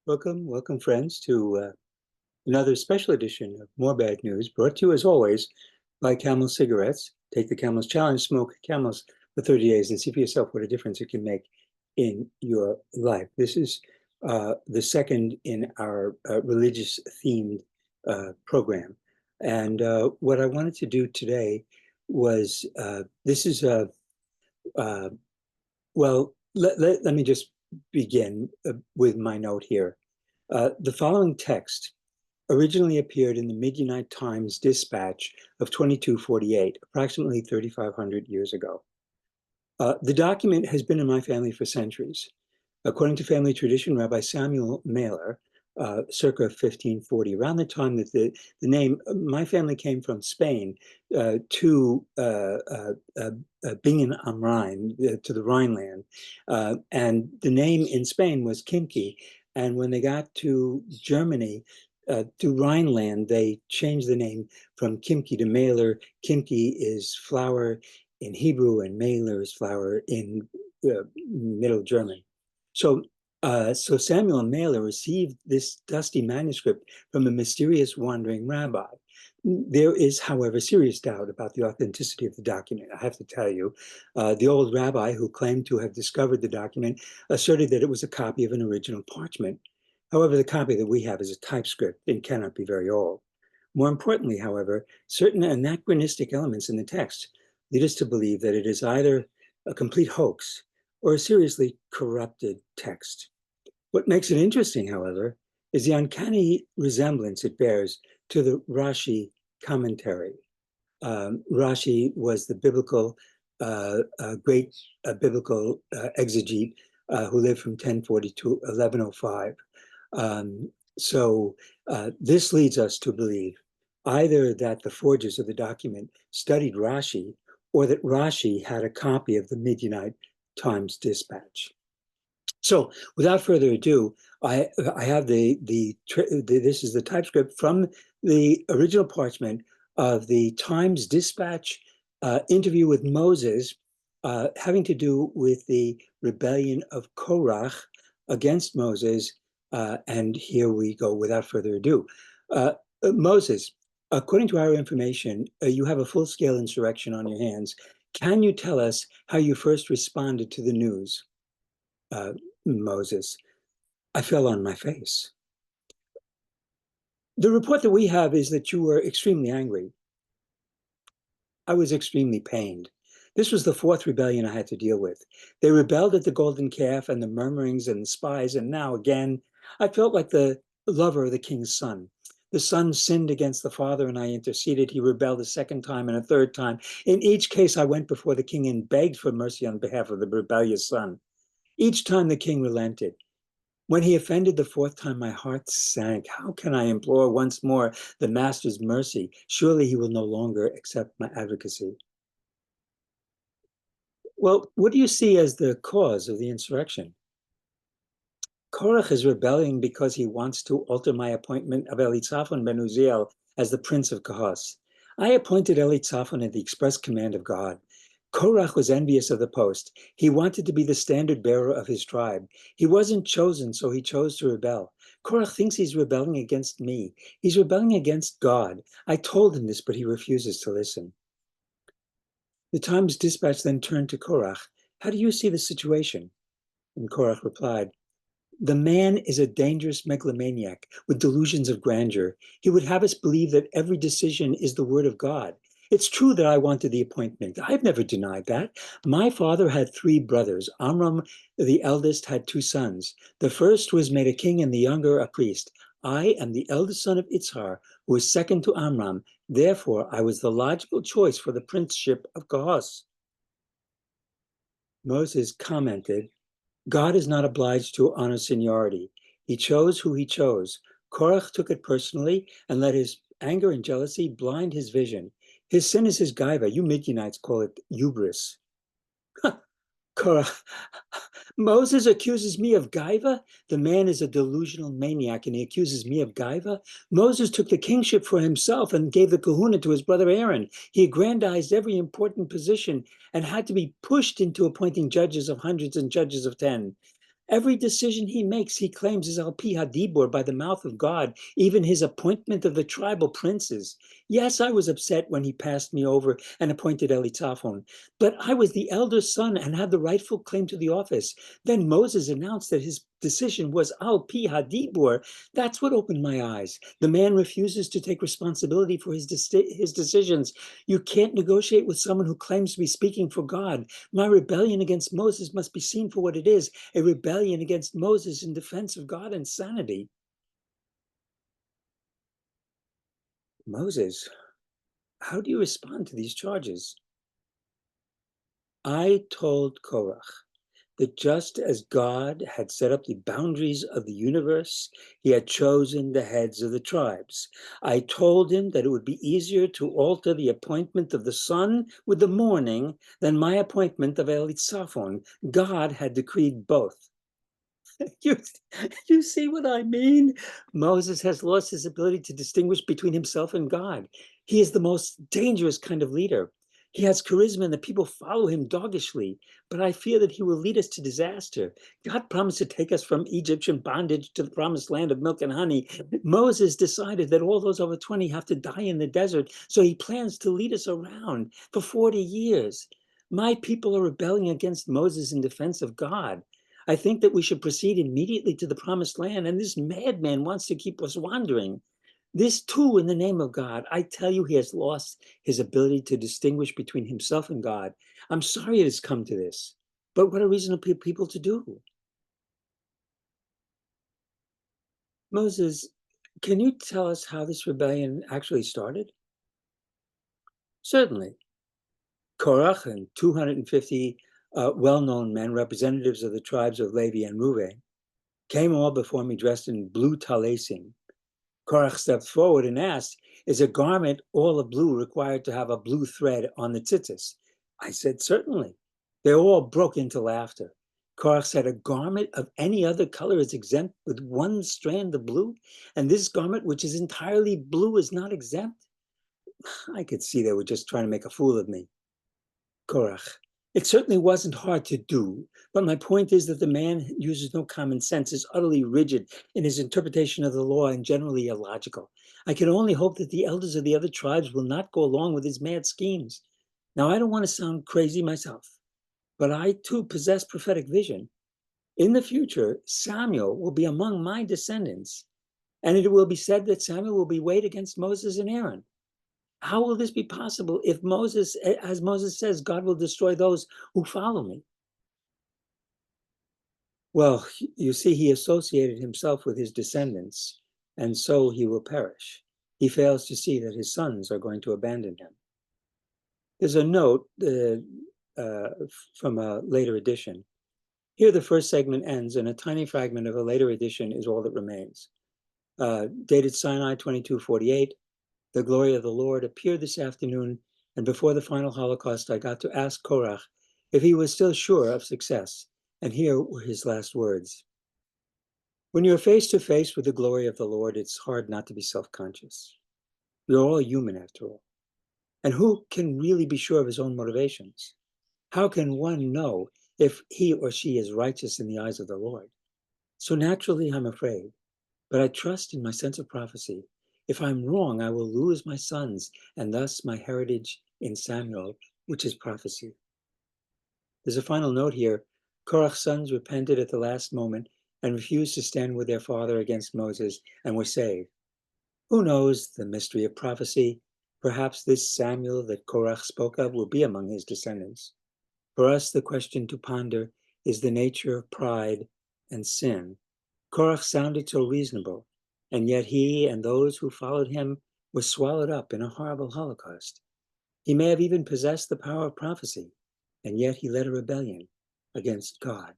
Welcome, friends, to another special edition of More Bad News, brought to you, as always, by Camel Cigarettes. Take the Camel's Challenge, smoke Camels for 30 days, and see for yourself what a difference it can make in your life. This is the second in our religious-themed program. And what I wanted to do today was, well, let me just begin with my note here. The following text originally appeared in the Midianite Times Dispatch of 2248, approximately 3,500 years ago. The document has been in my family for centuries. According to family tradition, Rabbi Samuel Mehler, circa 1540, around the time that the name, my family came from Spain to Bingen am Rhein, to the Rhineland. And the name in Spain was Kimki. And when they got to Germany, to Rhineland, they changed the name from Kimki to Mehler. Kimki is flour in Hebrew, and Mehler is flour in Middle German. So Samuel Mehler received this dusty manuscript from a mysterious wandering rabbi. There is, however, serious doubt about the authenticity of the document. I have to tell you, the old rabbi who claimed to have discovered the document asserted that it was a copy of an original parchment. However, the copy that we have is a typescript and cannot be very old. More importantly, however, certain anachronistic elements in the text lead us to believe that it is either a complete hoax or a seriously corrupted text. What makes it interesting, however, is the uncanny resemblance it bears to the Rashi commentary. Rashi was the great biblical exegete who lived from 1040 to 1105. This leads us to believe either that the forgers of the document studied Rashi, or that Rashi had a copy of the Midianite Times Dispatch. So, without further ado, I have this is the typescript from the original parchment of the Times Dispatch interview with Moses, having to do with the rebellion of Korah against Moses. And here we go, without further ado. Moses, according to our information, you have a full-scale insurrection on your hands. Can you tell us how you first responded to the news? Moses, I fell on my face. The report that we have is that you were extremely angry. I was extremely pained. This was the fourth rebellion I had to deal with. They rebelled at the golden calf and the murmurings and the spies, and now again, I felt like the lover of the king's son. The son sinned against the father, and I interceded. He rebelled a second time and a third time. In each case, I went before the king and begged for mercy on behalf of the rebellious son. Each time the king relented. When he offended the fourth time, my heart sank. How can I implore once more the master's mercy? Surely he will no longer accept my advocacy. Well, what do you see as the cause of the insurrection? Korah is rebelling because he wants to alter my appointment of Elitzaphan ben Uziel as the prince of Kahos. I appointed Elitzaphan at the express command of God. Korah was envious of the post. He wanted to be the standard bearer of his tribe. He wasn't chosen, so he chose to rebel. Korah thinks he's rebelling against me. He's rebelling against God. I told him this, but he refuses to listen. The Times Dispatch then turned to Korah. How do you see the situation? And Korah replied, the man is a dangerous megalomaniac with delusions of grandeur. He would have us believe that every decision is the word of God. It's true that I wanted the appointment. I've never denied that. My father had three brothers. Amram, the eldest, had two sons. The first was made a king and the younger a priest. I am the eldest son of Itzhar, who was second to Amram. Therefore, I was the logical choice for the princeship of Kahos. Moses commented, God is not obliged to honor seniority. He chose who he chose. Korah took it personally and let his anger and jealousy blind his vision. His sin is his gaiva. You Midianites call it hubris. Korah, Moses accuses me of gaiva? The man is a delusional maniac and he accuses me of gaiva? Moses took the kingship for himself and gave the kahuna to his brother Aaron. He aggrandized every important position and had to be pushed into appointing judges of hundreds and judges of 10. Every decision he makes, he claims, is al pi hadibur, by the mouth of God, even his appointment of the tribal princes. Yes, I was upset when he passed me over and appointed Elitzaphan, but I was the elder son and had the rightful claim to the office. Then Moses announced that his decision was al pi hadibur. That's what opened my eyes. The man refuses to take responsibility for his decisions. You can't negotiate with someone who claims to be speaking for God. My rebellion against Moses must be seen for what it is, a rebellion against Moses in defense of God and sanity. Moses, how do you respond to these charges? I told Korah that just as God had set up the boundaries of the universe, he had chosen the heads of the tribes. I told him that it would be easier to alter the appointment of the sun with the morning than my appointment of Elitzaphan. God had decreed both. You, you see what I mean? Moses has lost his ability to distinguish between himself and God. He is the most dangerous kind of leader. He has charisma and the people follow him doggishly, but I fear that he will lead us to disaster. God promised to take us from Egyptian bondage to the promised land of milk and honey. Moses decided that all those over 20 have to die in the desert, so he plans to lead us around for 40 years. My people are rebelling against Moses in defense of God. I think that we should proceed immediately to the promised land, and this madman wants to keep us wandering. This too in the name of God. I tell you, he has lost his ability to distinguish between himself and God. I'm sorry it has come to this, but what are reasonable people to do? Moses, can you tell us how this rebellion actually started? Certainly. Korach and 250 well-known men, representatives of the tribes of Levi and Reuben, came all before me dressed in blue talaisim. Korach stepped forward and asked, is a garment all of blue required to have a blue thread on the tzitzis? I said, certainly. They all broke into laughter. Korach said, a garment of any other color is exempt with one strand of blue, and this garment, which is entirely blue, is not exempt? I could see they were just trying to make a fool of me. Korach, it certainly wasn't hard to do, but my point is that the man uses no common sense, is utterly rigid in his interpretation of the law and generally illogical. I can only hope that the elders of the other tribes will not go along with his mad schemes. Now, I don't want to sound crazy myself, but I too possess prophetic vision. In the future, Samuel will be among my descendants, and it will be said that Samuel will be weighed against Moses and Aaron. How will this be possible if Moses, as Moses says, God will destroy those who follow me? Well, you see, he associated himself with his descendants, and so he will perish. He fails to see that his sons are going to abandon him. There's a note from a later edition. Here, the first segment ends, and a tiny fragment of a later edition is all that remains. Dated Sinai 2248. The glory of the Lord appeared this afternoon, and before the final Holocaust, I got to ask Korach if he was still sure of success. And here were his last words. When you're face to face with the glory of the Lord, it's hard not to be self-conscious. We're all human after all. And who can really be sure of his own motivations? How can one know if he or she is righteous in the eyes of the Lord? So naturally, I'm afraid, but I trust in my sense of prophecy. If I'm wrong, I will lose my sons and thus my heritage in Samuel, which is prophecy. There's a final note here. Korach's sons repented at the last moment and refused to stand with their father against Moses and were saved. Who knows the mystery of prophecy? Perhaps this Samuel that Korach spoke of will be among his descendants. For us, the question to ponder is the nature of pride and sin. Korach sounded so reasonable, and yet he and those who followed him were swallowed up in a horrible holocaust. He may have even possessed the power of prophecy, and yet he led a rebellion against God.